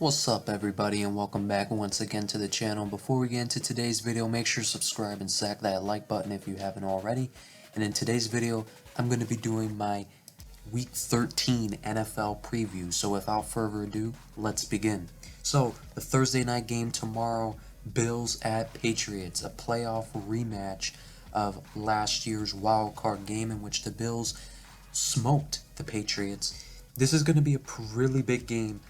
What's up everybody, and welcome back once again to the channel. Before we get into today's video, make sure to subscribe and sack that like button if you haven't already. And in today's video, I'm going to be doing my Week 13 NFL preview. So without further ado, let's begin. So the Thursday night game tomorrow, Bills at Patriots, a playoff rematch of last year's wild card game in which the Bills smoked the Patriots. This is going to be a really big game.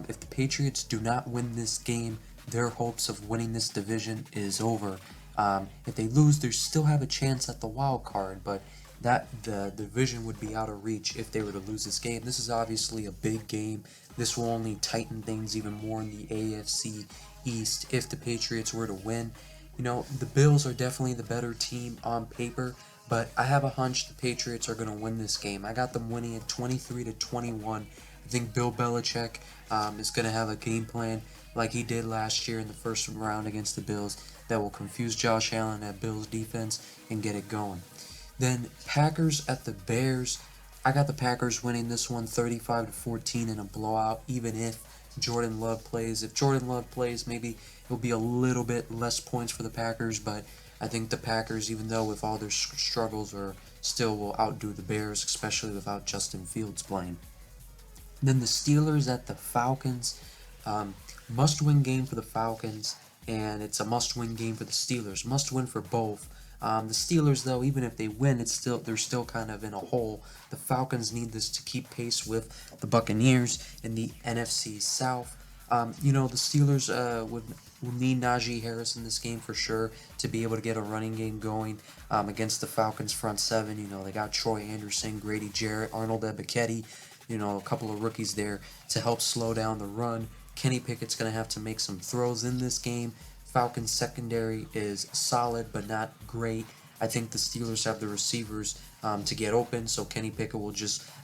If the Patriots do not win this game, their hopes of winning this division is over. If they lose, they still have a chance at the wild card, but the division would be out of reach if they were to lose this game. This is obviously a big game. This will only tighten things even more in the AFC East if the Patriots were to win. You know, the Bills are definitely the better team on paper, but I have a hunch the Patriots are going to win this game. I got them winning at 23-21. I think Bill Belichick is going to have a game plan like he did last year in the first round against the Bills that will confuse Josh Allen at Bills defense and get it going. Then Packers at the Bears. I got the Packers winning this one 35-14 in a blowout, even if Jordan Love plays. If Jordan Love plays, maybe it'll be a little bit less points for the Packers, but I think the Packers, even though with all their struggles, still will outdo the Bears, especially without Justin Fields playing. Then the Steelers at the Falcons. Must-win game for the Falcons, and it's a must-win game for the Steelers. Must-win for both. The Steelers, though, even if they win, they're still kind of in a hole. The Falcons need this to keep pace with the Buccaneers in the NFC South. The Steelers will need Najee Harris in this game for sure to be able to get a running game going against the Falcons front seven. You know, they got Troy Anderson, Grady Jarrett, Arnold Ebiketie, a couple of rookies there to help slow down the run. Kenny Pickett's going to have to make some throws in this game. Falcons secondary is solid but not great. I think the Steelers have the receivers to get open, so Kenny Pickett will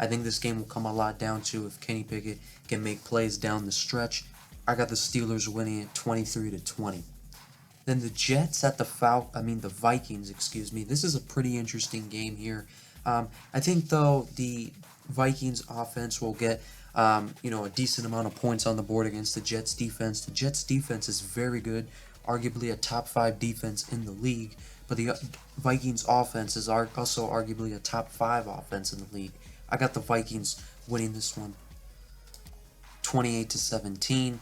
I think this game will come a lot down to if Kenny Pickett can make plays down the stretch. I got the Steelers winning at 23-20. Then the Jets at the Vikings, This is a pretty interesting game here. I think, though, the Vikings offense will get a decent amount of points on the board against the Jets defense. The Jets defense is very good, arguably a top 5 defense in the league, but the Vikings offense is also arguably a top 5 offense in the league. I got the Vikings winning this one 28-17.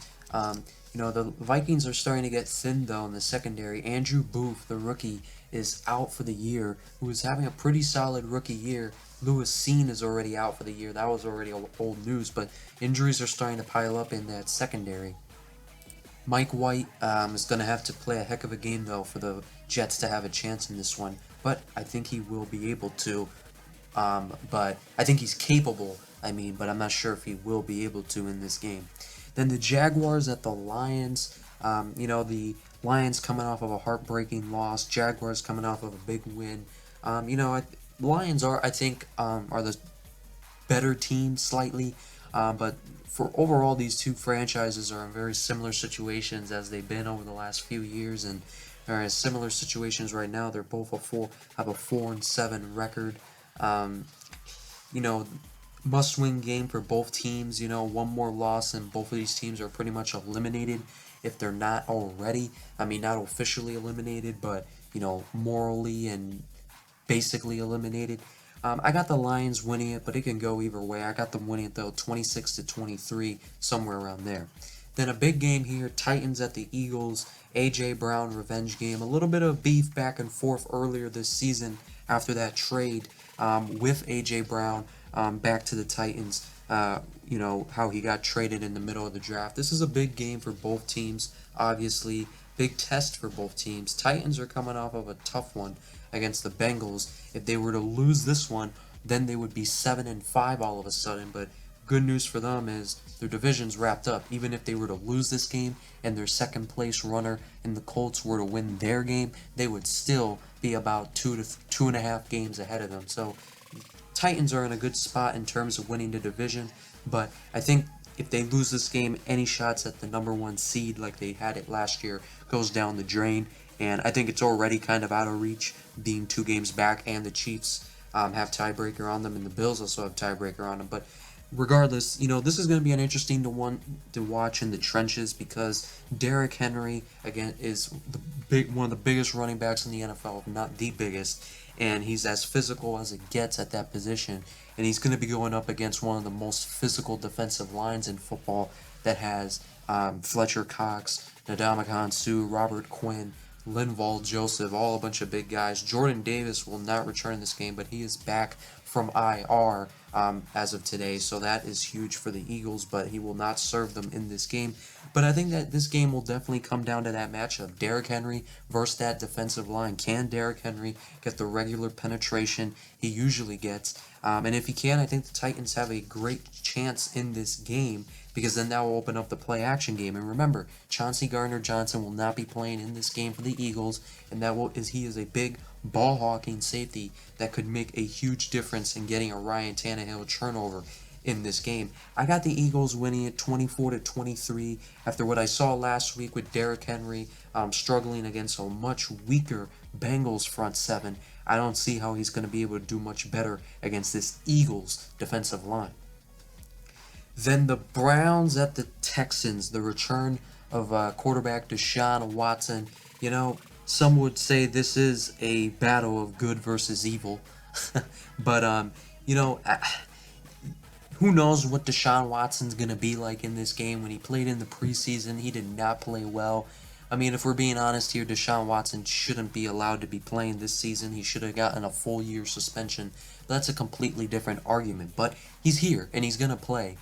The Vikings are starting to get thin, though, in the secondary. Andrew Booth, the rookie, is out for the year, who was having a pretty solid rookie year. Lewis Seen is already out for the year. That was already old news, but injuries are starting to pile up in that secondary. Mike White is going to have to play a heck of a game, though, for the Jets to have a chance in this one, but I think he will be able to. But I think he's capable, but I'm not sure if he will be able to in this game. Then the Jaguars at the Lions. The Lions coming off of a heartbreaking loss. Jaguars coming off of a big win. Lions are the better team slightly, but for overall, these two franchises are in very similar situations as they've been over the last few years, and are in similar situations right now. They're both have a 4-7 record. Must-win game for both teams. One more loss and both of these teams are pretty much eliminated if they're not already. Not officially eliminated, but morally and basically eliminated. I got the Lions winning it, but it can go either way. I got them winning it, though, 26-23, somewhere around there. Then a big game here, Titans at the Eagles, A.J. Brown revenge game. A little bit of beef back and forth earlier this season after that trade with A.J. Brown back to the Titans. How he got traded in the middle of the draft. This is a big game for both teams, obviously. Big test for both teams. Titans are coming off of a tough one against the Bengals. If they were to lose this one, then they would be 7-5 all of a sudden, but good news for them is their division's wrapped up. Even if they were to lose this game and their second place runner and the Colts were to win their game, they would still be about 2 to 2.5 games ahead of them. So Titans are in a good spot in terms of winning the division, but I think if they lose this game, any shots at the number 1 seed like they had it last year goes down the drain, and I think it's already kind of out of reach, being 2 games back, and the Chiefs have tiebreaker on them, and the Bills also have tiebreaker on them. But regardless, this is going to be an interesting one to watch in the trenches because Derrick Henry again is one of the biggest running backs in the NFL, if not the biggest, and he's as physical as it gets at that position. And he's going to be going up against one of the most physical defensive lines in football that has Fletcher Cox, Ndamukong Suh, Robert Quinn, Linval Joseph, all a bunch of big guys. Jordan Davis will not return in this game, but he is back from IR as of today, so that is huge for the Eagles, but he will not serve them in this game. But I think that this game will definitely come down to that matchup. Derrick Henry versus that defensive line. Can Derrick Henry get the regular penetration he usually gets? And if he can, I think the Titans have a great chance in this game because then that will open up the play action game. And remember, Chauncey Gardner-Johnson will not be playing in this game for the Eagles, and he is a big ball hawking safety that could make a huge difference in getting a Ryan Tannehill turnover in this game. I got the Eagles winning it 24-23 after what I saw last week with Derrick Henry struggling against a much weaker Bengals front seven. I don't see how he's going to be able to do much better against this Eagles defensive line. Then the Browns at the Texans, the return of quarterback Deshaun Watson. Some would say this is a battle of good versus evil, but who knows what Deshaun Watson's gonna be like in this game. When he played in the preseason, he did not play well. I mean, if we're being honest here, Deshaun Watson shouldn't be allowed to be playing this season. He should have gotten a full year suspension. That's a completely different argument, but he's here and he's gonna play.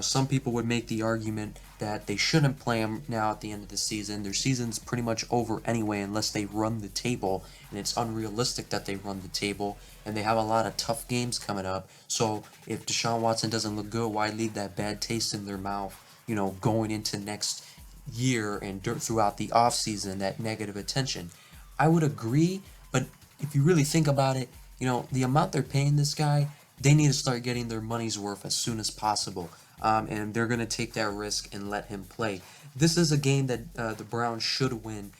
Some people would make the argument that they shouldn't play him now at the end of the season. Their season's pretty much over anyway unless they run the table, and it's unrealistic that they run the table, and they have a lot of tough games coming up. So if Deshaun Watson doesn't look good, why leave that bad taste in their mouth, going into next year and throughout the offseason, that negative attention? I would agree, but if you really think about it, the amount they're paying this guy, they need to start getting their money's worth as soon as possible. And they're going to take that risk and let him play. This is a game that the Browns should win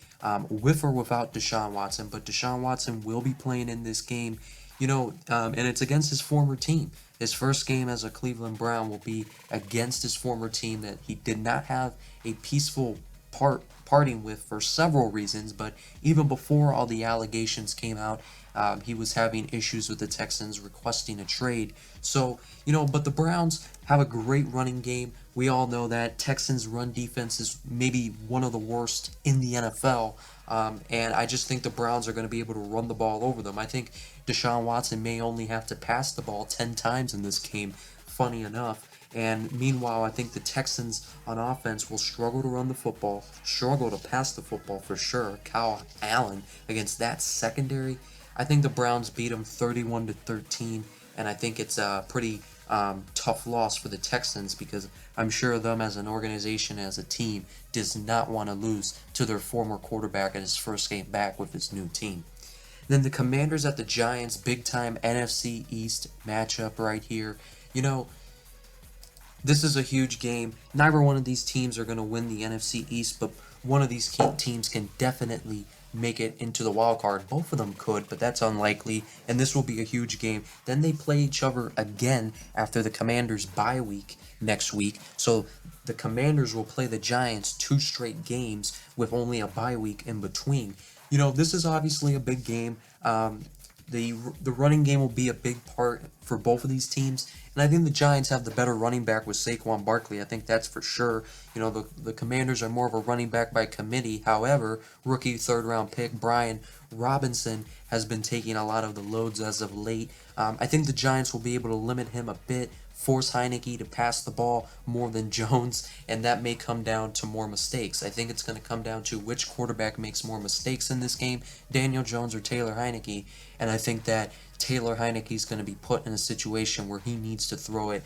with or without Deshaun Watson, but Deshaun Watson will be playing in this game, and it's against his former team. His first game as a Cleveland Brown will be against his former team that he did not have a peaceful parting with for several reasons, but even before all the allegations came out, he was having issues with the Texans requesting a trade. So, but the Browns have a great running game. We all know that Texans' run defense is maybe one of the worst in the NFL. And I just think the Browns are going to be able to run the ball over them. I think Deshaun Watson may only have to pass the ball 10 times in this game, funny enough. And meanwhile, I think the Texans on offense will struggle to run the football, struggle to pass the football for sure. Kyle Allen against that secondary. I think the Browns beat them 31-13, and I think it's a pretty tough loss for the Texans because I'm sure them as an organization, as a team, does not want to lose to their former quarterback in his first game back with his new team. Then the Commanders at the Giants, big-time NFC East matchup right here. This is a huge game. Neither one of these teams are going to win the NFC East, but one of these teams can definitely make it into the wild card. Both of them could, but that's unlikely, and this will be a huge game. Then they play each other again after the Commanders' bye week next week. So the Commanders will play the Giants 2 straight games with only a bye week in between. This is obviously a big game. The running game will be a big part for both of these teams, and I think the Giants have the better running back with Saquon Barkley. I think that's for sure. The Commanders are more of a running back by committee. However, rookie third-round pick Brian Robinson has been taking a lot of the loads as of late. I think the Giants will be able to limit him a bit, force Heineke to pass the ball more than Jones, and that may come down to more mistakes. I think it's going to come down to which quarterback makes more mistakes in this game, Daniel Jones or Taylor Heineke, and I think that Taylor Heineke is going to be put in a situation where he needs to throw it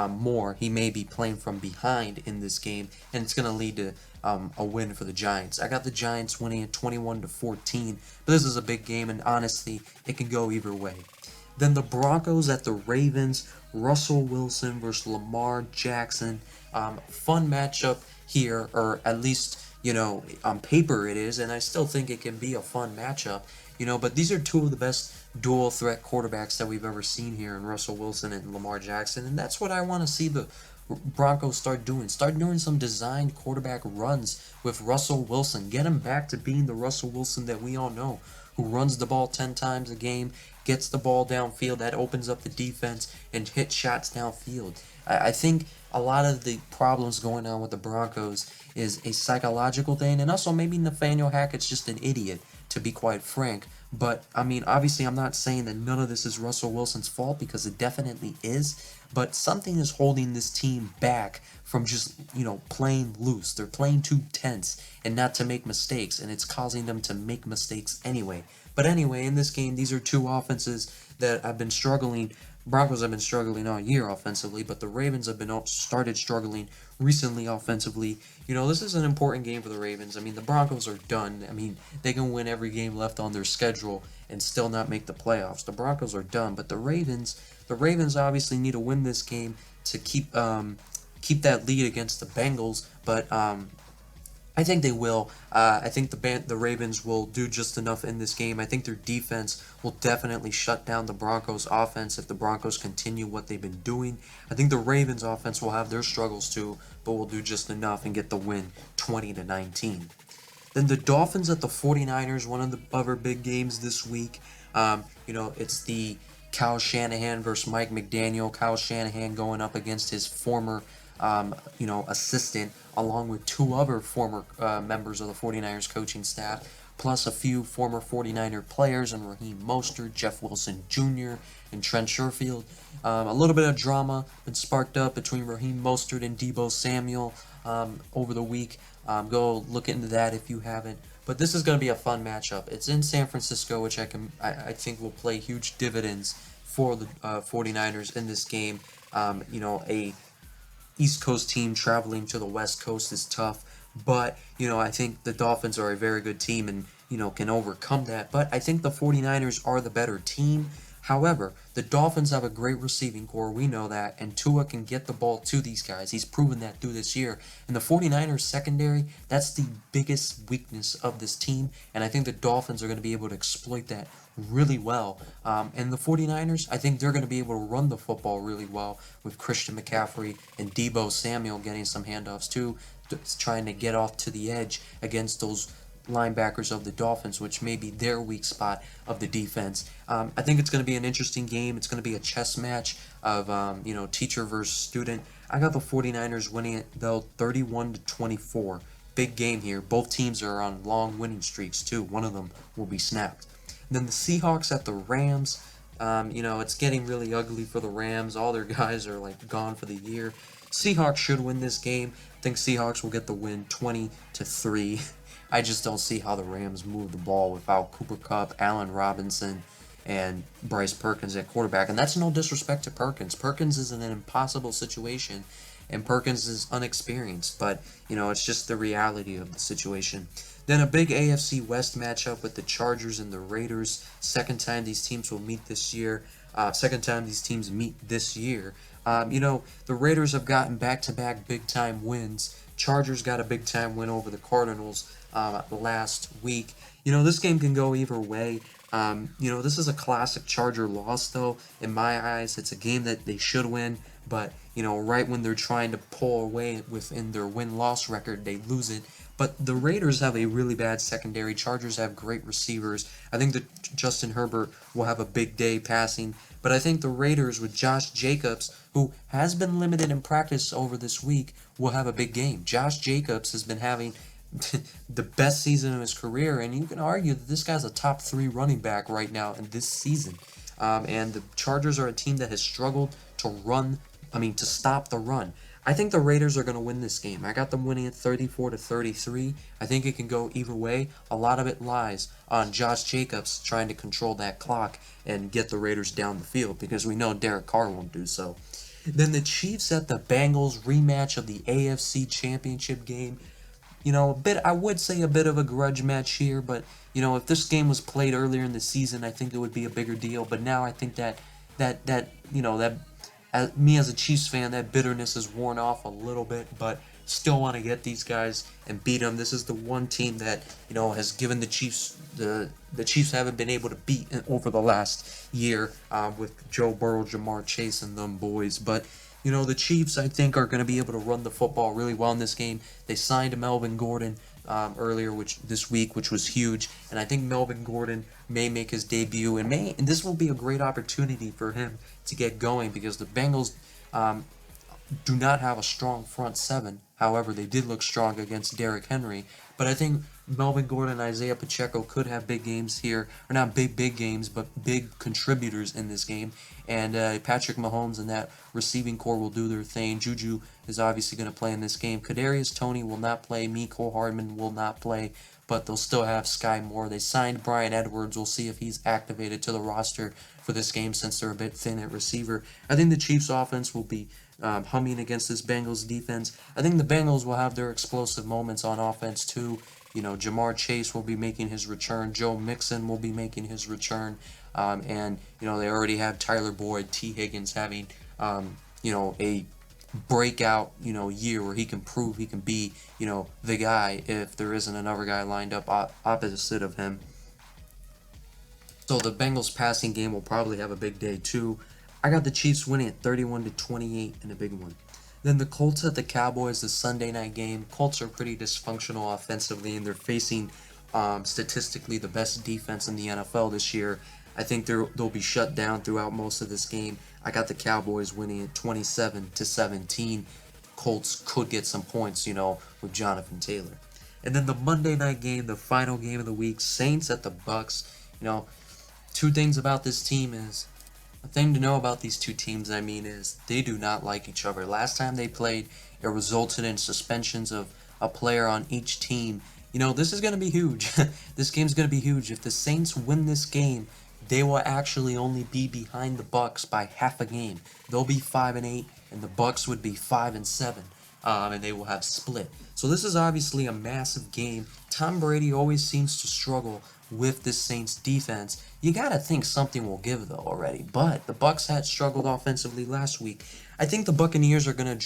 more. He may be playing from behind in this game, and it's going to lead to a win for the Giants. I got the Giants winning at 21-14, but this is a big game, and honestly, it can go either way. Then the Broncos at the Ravens, Russell Wilson versus Lamar Jackson. Fun matchup here, or at least, on paper it is, and I still think it can be a fun matchup. But these are two of the best dual threat quarterbacks that we've ever seen here in Russell Wilson and Lamar Jackson, and that's what I want to see the Broncos start doing. Start doing some designed quarterback runs with Russell Wilson. Get him back to being the Russell Wilson that we all know, who runs the ball 10 times a game, gets the ball downfield, that opens up the defense, and hits shots downfield. I think a lot of the problems going on with the Broncos is a psychological thing, and also maybe Nathaniel Hackett's just an idiot, to be quite frank. But, I mean, obviously I'm not saying that none of this is Russell Wilson's fault, because it definitely is, but something is holding this team back from just, playing loose. They're playing too tense and not to make mistakes, and it's causing them to make mistakes anyway. But anyway, in this game, these are two offenses that have been struggling. Broncos have been struggling all year offensively, but the Ravens have been started struggling recently offensively. This is an important game for the Ravens. I mean, the Broncos are done. I mean, they can win every game left on their schedule and still not make the playoffs. The Broncos are done, but the Ravens obviously need to win this game to keep that lead against the Bengals. But I think they will. I think the Ravens will do just enough in this game. I think their defense will definitely shut down the Broncos' offense if the Broncos continue what they've been doing. I think the Ravens' offense will have their struggles too, but will do just enough and get the win 20-19. Then the Dolphins at the 49ers, one of the other big games this week. It's the Kyle Shanahan versus Mike McDaniel. Kyle Shanahan going up against his former assistant, along with two other former members of the 49ers coaching staff, plus a few former 49er players, and Raheem Mostert, Jeff Wilson Jr., and Trent Sherfield. A little bit of drama been sparked up between Raheem Mostert and Deebo Samuel over the week. Go look into that if you haven't. But this is going to be a fun matchup. It's in San Francisco, which I think will play huge dividends for the 49ers in this game. A East Coast team traveling to the West Coast is tough, but I think the Dolphins are a very good team and can overcome that. But I think the 49ers are the better team. However, the Dolphins have a great receiving core, we know that, and Tua can get the ball to these guys. He's proven that through this year. And the 49ers secondary, that's the biggest weakness of this team, and I think the Dolphins are going to be able to exploit that really well. And the 49ers, I think they're going to be able to run the football really well with Christian McCaffrey and Deebo Samuel getting some handoffs too, trying to get off to the edge against those linebackers of the Dolphins, which may be their weak spot of the defense. I think it's going to be an interesting game. It's going to be a chess match of teacher versus student. I got the 49ers winning it though 31-24. Big game here. Both teams are on long winning streaks too. One of them will be snapped. Then the Seahawks at the Rams. It's getting really ugly for the Rams. All their guys are gone for the year. Seahawks should win this game. I think Seahawks will get the win 20-3. I just don't see how the Rams move the ball without Cooper Kupp, Allen Robinson, and Bryce Perkins at quarterback. And that's no disrespect to Perkins. Perkins is in an impossible situation, and Perkins is unexperienced. But, it's just the reality of the situation. Then a big AFC West matchup with the Chargers and the Raiders. Second time these teams will meet this year. The Raiders have gotten back-to-back big-time wins. Chargers got a big-time win over the Cardinals last week. This game can go either way. This is a classic Charger loss, though. In my eyes, it's a game that they should win, but, right when they're trying to pull away within their win-loss record, they lose it. But the Raiders have a really bad secondary. Chargers have great receivers. I think that Justin Herbert will have a big day passing. But I think the Raiders with Josh Jacobs, who has been limited in practice over this week, will have a big game. Josh Jacobs has been having the best season of his career, and you can argue that this guy's a top 3 running back right now in this season. And the Chargers are a team that has struggled to stop the run. I think the Raiders are going to win this game. I got them winning at 34-33. I think it can go either way. A lot of it lies on Josh Jacobs trying to control that clock and get the Raiders down the field, because we know Derek Carr won't do so. Then the Chiefs at the Bengals, rematch of the AFC Championship game. I would say a bit of a grudge match here, but, if this game was played earlier in the season, I think it would be a bigger deal. But now I think that me as a Chiefs fan, that bitterness is worn off a little bit, but still want to get these guys and beat them. This is the one team that, you know, has given the Chiefs the Chiefs haven't been able to beat over the last year with Joe Burrow, Jamar Chase, and them boys. But you know, the Chiefs, I think, are going to be able to run the football really well in this game. They signed Melvin Gordon earlier, this week, which was huge, and I think Melvin Gordon may make his debut, and this will be a great opportunity for him to get going because the Bengals do not have a strong front seven. However, they did look strong against Derrick Henry. But I think Melvin Gordon and Isaiah Pacheco could have big games here. Or not big games, but big contributors in this game. And Patrick Mahomes and that receiving core will do their thing. Juju is obviously going to play in this game. Kadarius Toney will not play. Mecole Hardman will not play. But they'll still have Sky Moore. They signed Bryan Edwards. We'll see if he's activated to the roster for this game since they're a bit thin at receiver. I think the Chiefs' offense will be humming against this Bengals defense. I think the Bengals will have their explosive moments on offense too. You know, Jamar Chase will be making his return. Joe Mixon will be making his return. And, you know, they already have Tyler Boyd, T. Higgins having, you know, a breakout, you know, year where he can prove he can be, you know, the guy if there isn't another guy lined up opposite of him. So the Bengals passing game will probably have a big day too. I got the Chiefs winning at 31-28 in a big one. Then the Colts at the Cowboys, the Sunday night game. Colts are pretty dysfunctional offensively, and they're facing statistically the best defense in the NFL this year. I think they'll be shut down throughout most of this game. I got the Cowboys winning at 27-17. Colts could get some points, you know, with Jonathan Taylor. And then the Monday night game, the final game of the week, Saints at the Bucks. You know, two things about this team is, the thing to know about these two teams, I mean, is they do not like each other. Last time they played, it resulted in suspensions of a player on each team. You know, this is going to be huge. This game's going to be huge. If the Saints win this game, they will actually only be behind the Bucks by half a game. They'll be 5-8, and the Bucks would be 5-7. And they will have split. So this is obviously a massive game. Tom Brady always seems to struggle with this Saints defense. You gotta think something will give though already. But the Bucks had struggled offensively last week. I think the Buccaneers are gonna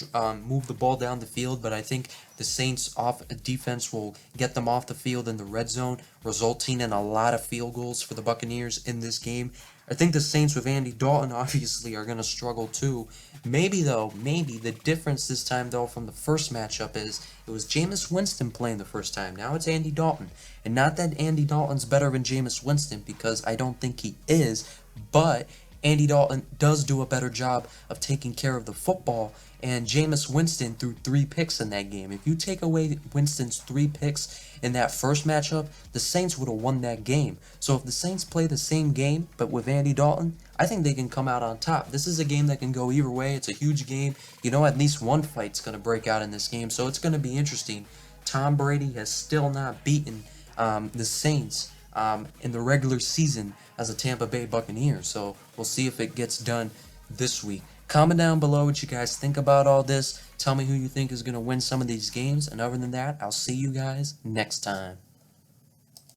move the ball down the field, but I think the Saints defense will get them off the field in the red zone, resulting in a lot of field goals for the Buccaneers in this game. I think the Saints with Andy Dalton obviously are going to struggle too. Maybe the difference this time though from the first matchup is it was Jameis Winston playing the first time. Now it's Andy Dalton. And not that Andy Dalton's better than Jameis Winston, because I don't think he is, but Andy Dalton does do a better job of taking care of the football, and Jameis Winston threw 3 picks in that game. If you take away Winston's 3 picks in that first matchup, the Saints would have won that game. So if the Saints play the same game, but with Andy Dalton, I think they can come out on top. This is a game that can go either way. It's a huge game. You know, at least one fight's going to break out in this game, so it's going to be interesting. Tom Brady has still not beaten the Saints in the regular season as a Tampa Bay Buccaneer. So we'll see if it gets done this week. Comment down below what you guys think about all this. Tell me who you think is going to win some of these games. And other than that, I'll see you guys next time.